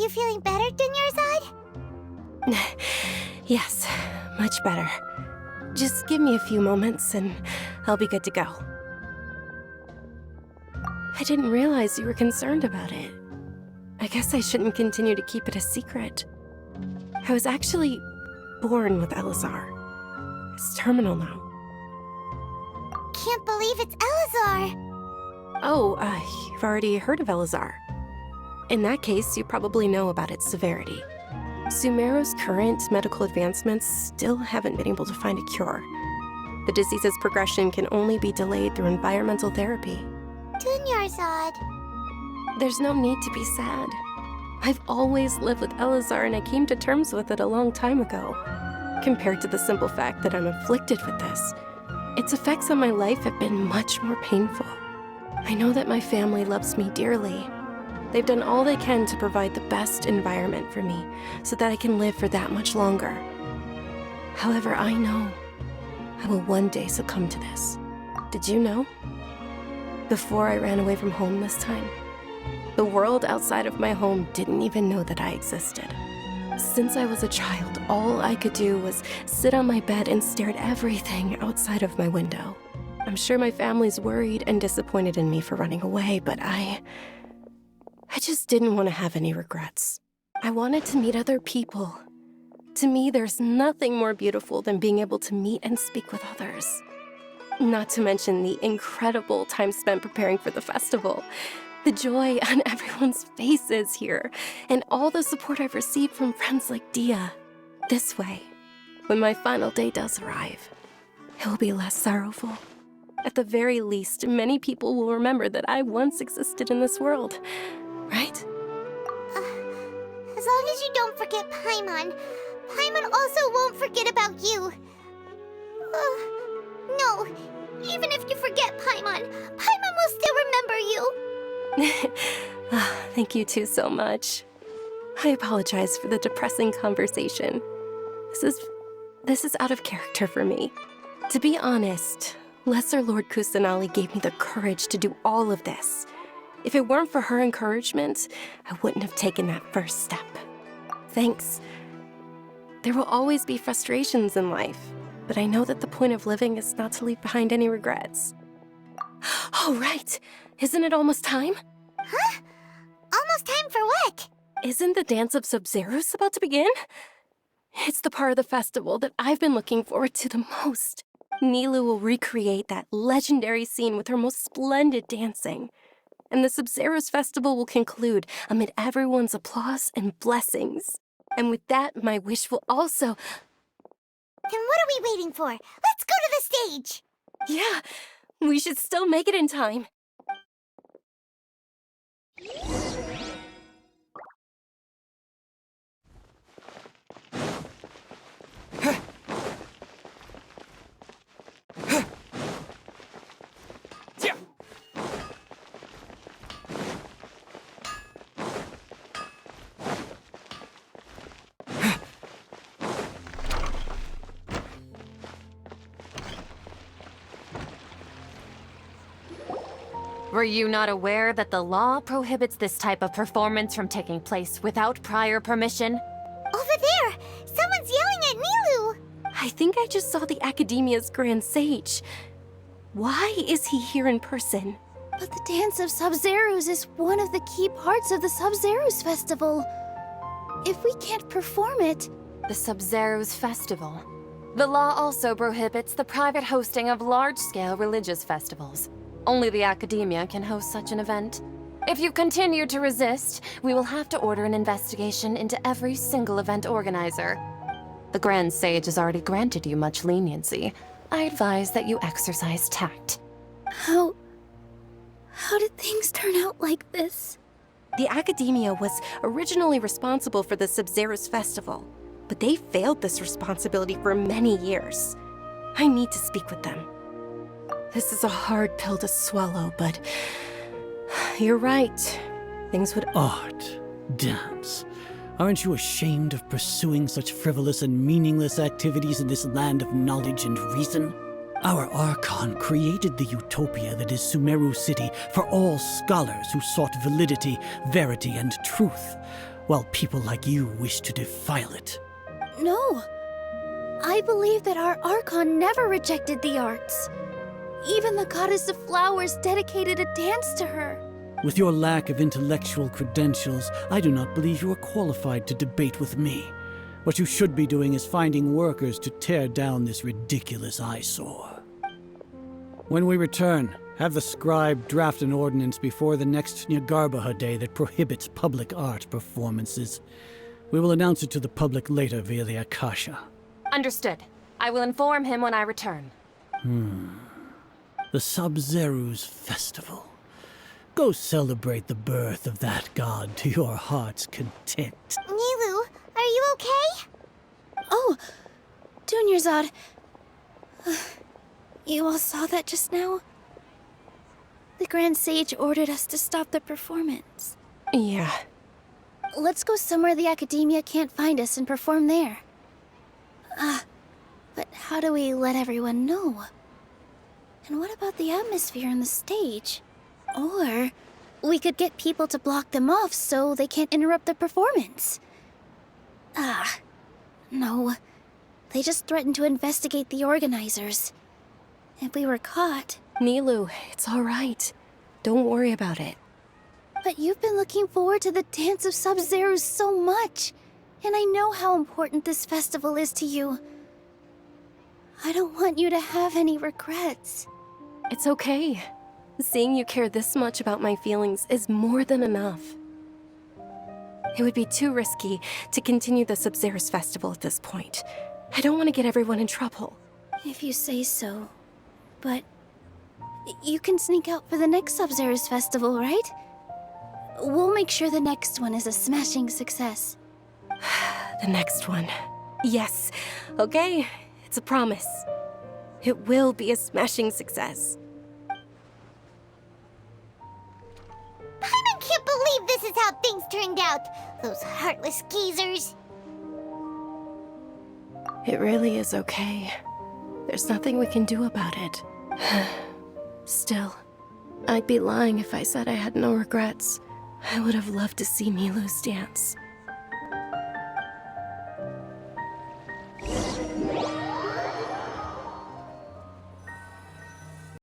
you feeling better, Dunyarzad? Yes, much better. Just give me a few moments and I'll be good to go. I didn't realize you were concerned about it. I guess I shouldn't continue to keep it a secret. I was actually born with Elazar. It's terminal now. Can't believe it's Elazar! Oh, you've already heard of Elazar. In that case, you probably know about its severity. Sumeru's current medical advancements still haven't been able to find a cure. The disease's progression can only be delayed through environmental therapy. Dunyarzad. There's no need to be sad. I've always lived with Elazar and I came to terms with it a long time ago. Compared to the simple fact that I'm afflicted with this, its effects on my life have been much more painful. I know that my family loves me dearly. They've done all they can to provide the best environment for me so that I can live for that much longer. However, I know I will one day succumb to this. Did you know? Before I ran away from home this time, the world outside of my home didn't even know that I existed. Since I was a child, all I could do was sit on my bed and stare at everything outside of my window. I'm sure my family's worried and disappointed in me for running away, but I just didn't want to have any regrets. I wanted to meet other people. To me, there's nothing more beautiful than being able to meet and speak with others. Not to mention the incredible time spent preparing for the festival. The joy on everyone's faces here, and all the support I've received from friends like Dia. This way, when my final day does arrive, it will be less sorrowful. At the very least, many people will remember that I once existed in this world, right? As long as you don't forget Paimon, Paimon also won't forget about you. No, even if you forget Paimon, Paimon will still remember you. Thank you two so much. I apologize for the depressing conversation. This is out of character for me. To be honest, Lesser Lord Kusanali gave me the courage to do all of this. If it weren't for her encouragement, I wouldn't have taken that first step. Thanks. There will always be frustrations in life, but I know that the point of living is not to leave behind any regrets. Oh, right. Isn't it almost time? Huh? Almost time for what? Isn't the Dance of Sub-Zeros about to begin? It's the part of the festival that I've been looking forward to the most. Nilou will recreate that legendary scene with her most splendid dancing. And the Sub-Zeros festival will conclude amid everyone's applause and blessings. And with that, my wish will also... Then what are we waiting for? Let's go to the stage! Yeah, we should still make it in time. Were you not aware that the law prohibits this type of performance from taking place without prior permission? Over there! Someone's yelling at Nilou! I think I just saw the Academia's Grand Sage. Why is he here in person? But the Dance of Sub-Zeros is one of the key parts of the Sub-Zeros Festival. If we can't perform it... The Sub-Zeros Festival. The law also prohibits the private hosting of large-scale religious festivals. Only the Academia can host such an event. If you continue to resist, we will have to order an investigation into every single event organizer. The Grand Sage has already granted you much leniency. I advise that you exercise tact. How did things turn out like this? The Academia was originally responsible for the Sub-Zeros Festival, but they failed this responsibility for many years. I need to speak with them. This is a hard pill to swallow, but you're right. Things would... Art, dance. Aren't you ashamed of pursuing such frivolous and meaningless activities in this land of knowledge and reason? Our Archon created the utopia that is Sumeru City for all scholars who sought validity, verity, and truth. while people like you wish to defile it. No. I believe that our Archon never rejected the arts. Even the goddess of flowers dedicated a dance to her. With your lack of intellectual credentials, I do not believe you are qualified to debate with me. What you should be doing is finding workers to tear down this ridiculous eyesore. When we return, have the scribe draft an ordinance before the next Nyagarbha day that prohibits public art performances. We will announce it to the public later via the Akasha. Understood. I will inform him when I return. The Sub-Zeru's Festival. Go celebrate the birth of that god to your heart's content. Nilu, are you okay? Oh, Dunyarzad. You all saw that just now? The Grand Sage ordered us to stop the performance. Yeah. Let's go somewhere the Academia can't find us and perform there. But how do we let everyone know? And what about the atmosphere on the stage? Or we could get people to block them off so they can't interrupt the performance. No. They just threatened to investigate the organizers. If we were caught... Nilu, it's all right. Don't worry about it. But you've been looking forward to the Dance of Sub-Zerus so much. And I know how important this festival is to you. I don't want you to have any regrets. It's okay. Seeing you care this much about my feelings is more than enough. It would be too risky to continue the Sub-Zerus festival at this point. I don't want to get everyone in trouble. If you say so. But... you can sneak out for the next Sub-Zerus festival, right? We'll make sure the next one is a smashing success. The next one. Yes. Okay. It's a promise. It will be a smashing success. Paimon can't believe this is how things turned out. Those heartless geezers. It really is okay. There's nothing we can do about it. Still, I'd be lying if I said I had no regrets. I would have loved to see Milu's dance.